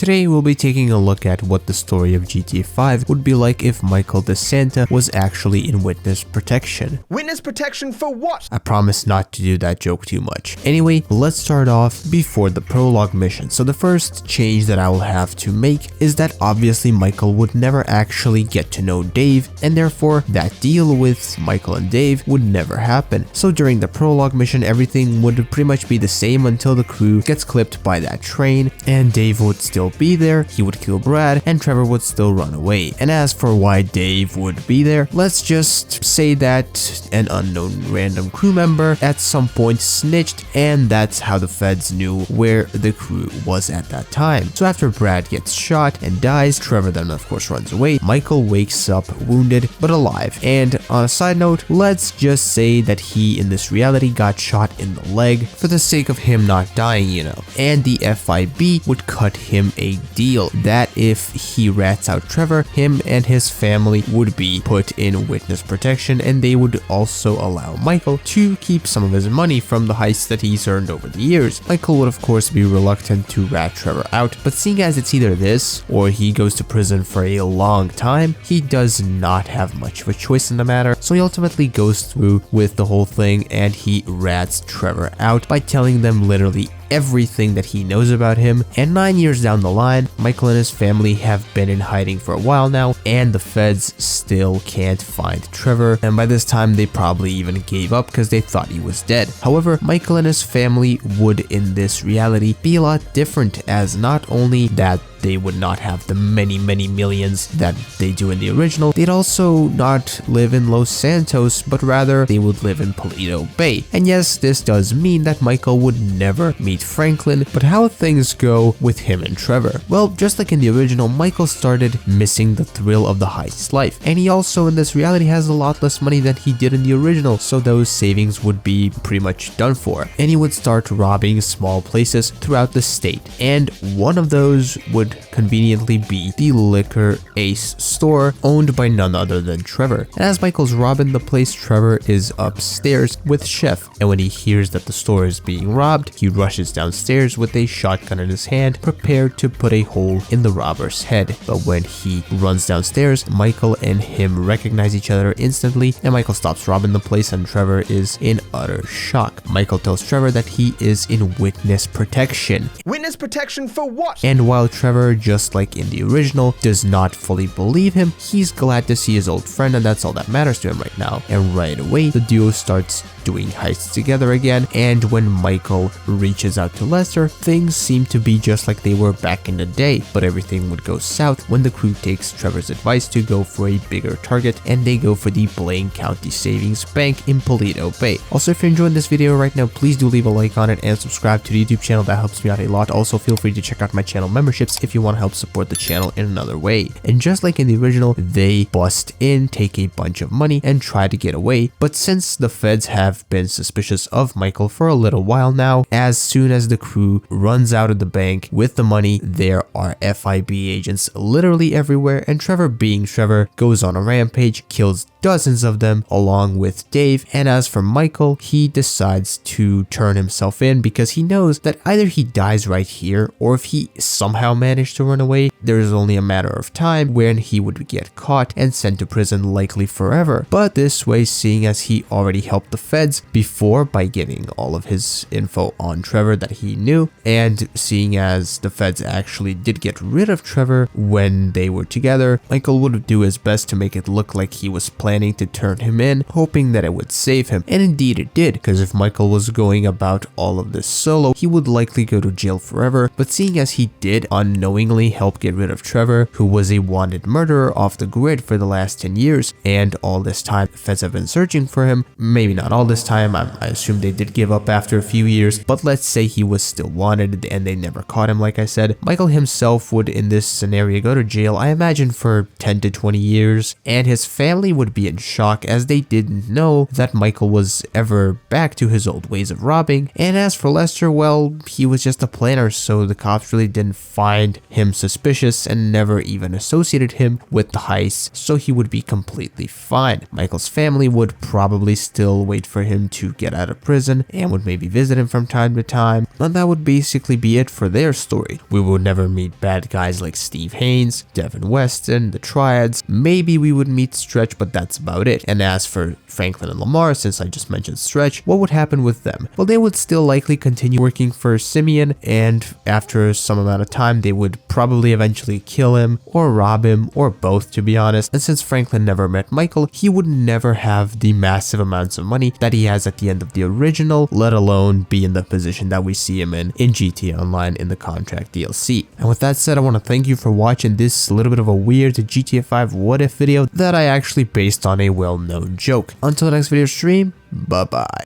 Today we'll be taking a look at what the story of GTA 5 would be like if Michael DeSanta was actually in witness protection. Witness protection for what? I promise not to do that joke too much. Anyway, let's start off before the prologue mission. So the first change that I will have to make is that obviously Michael would never actually get to know Dave, and therefore that deal with Michael and Dave would never happen. So during the prologue mission, everything would pretty much be the same until the crew gets clipped by that train, and Dave would still be there, he would kill Brad, and Trevor would still run away. And as for why Dave would be there, let's just say that an unknown random crew member at some point snitched, and that's how the feds knew where the crew was at that time. So after Brad gets shot and dies, Trevor then of course runs away. Michael wakes up wounded but alive, and on a side note, let's just say that he in this reality got shot in the leg for the sake of him not dying, you know, and the FIB would cut him a deal that if he rats out Trevor, him and his family would be put in witness protection, and they would also allow Michael to keep some of his money from the heists that he's earned over the years. Michael would of course be reluctant to rat Trevor out, but seeing as it's either this or he goes to prison for a long time, he does not have much of a choice in the matter, so he ultimately goes through with the whole thing and he rats Trevor out by telling them literally everything that he knows about him. And 9 years down the line, Michael and his family have been in hiding for a while now, and the feds still can't find Trevor, and by this time they probably even gave up because they thought he was dead. However, Michael and his family would in this reality be a lot different, as not only that they would not have the many millions that they do in the original, they'd also not live in Los Santos, but rather they would live in Paleto Bay. And yes, this does mean that Michael would never meet Franklin, but how things go with him and Trevor? Well, just like in the original, Michael started missing the thrill of the heist life, and he also in this reality has a lot less money than he did in the original, so those savings would be pretty much done for, and he would start robbing small places throughout the state, and one of those would conveniently be the Liquor Ace store owned by none other than Trevor. And as Michael's robbing the place, Trevor is upstairs with Chef, and when he hears that the store is being robbed, he rushes downstairs with a shotgun in his hand, prepared to put a hole in the robber's head. But when he runs downstairs, Michael and him recognize each other instantly, and Michael stops robbing the place and Trevor is in utter shock. Michael tells Trevor that he is in witness protection. Witness protection for what? And while Trevor, just like in the original, does not fully believe him, he's glad to see his old friend, and that's all that matters to him right now. And right away, the duo starts doing heists together again, and when Michael reaches out to Lester, things seem to be just like they were back in the day, but everything would go south when the crew takes Trevor's advice to go for a bigger target, and they go for the Blaine County Savings Bank in Paleto Bay. Also, if you're enjoying this video right now, please do leave a like on it and subscribe to the YouTube channel. That helps me out a lot. Also, feel free to check out my channel memberships if you want to help support the channel in another way. And just like in the original, they bust in, take a bunch of money, and try to get away, but since the feds have been suspicious of Michael for a little while now, as soon as the crew runs out of the bank with the money, there are FIB agents literally everywhere, and Trevor, being Trevor, goes on a rampage, kills dozens of them along with Dave. And as for Michael, he decides to turn himself in because he knows that either he dies right here, or if he somehow managed to run away, there is only a matter of time when he would get caught and sent to prison, likely forever. But this way, seeing as he already helped the feds before by giving all of his info on Trevor that he knew, and seeing as the feds actually did get rid of Trevor when they were together, Michael would do his best to make it look like he was planning to turn him in, hoping that it would save him. And indeed it did, because if Michael was going about all of this solo, he would likely go to jail forever. But seeing as he did unknowingly help get rid of Trevor, who was a wanted murderer off the grid for the last 10 years, and all this time the feds have been searching for him, maybe not all this time, I assume they did give up after a few years, but let's say he was still wanted and they never caught him like I said, Michael himself would in this scenario go to jail, I imagine for 10 to 20 years, and his family would be in shock as they didn't know that Michael was ever back to his old ways of robbing. And as for Lester, well, he was just a planner, so the cops really didn't find him suspicious and never even associated him with the heist, so he would be completely fine. Michael's family would probably still wait for him to get out of prison and would maybe visit him from time to time, and that would basically be it for their story. We would never meet bad guys like Steve Haynes, Devin Weston, the Triads. Maybe we would meet Stretch, but that's about it. And as for Franklin and Lamar, since I just mentioned Stretch, what would happen with them? Well, they would still likely continue working for Simeon, and after some amount of time, they would probably eventually kill him or rob him, or both, to be honest. And since Franklin never met Michael, he would never have the massive amounts of money that he has at the end of the original, let alone be in the position that we see him in GTA Online in the Contract DLC. And with that said, I want to thank you for watching this little bit of a weird GTA 5 what if video that I actually based on a well-known joke. Until the next video stream, bye bye.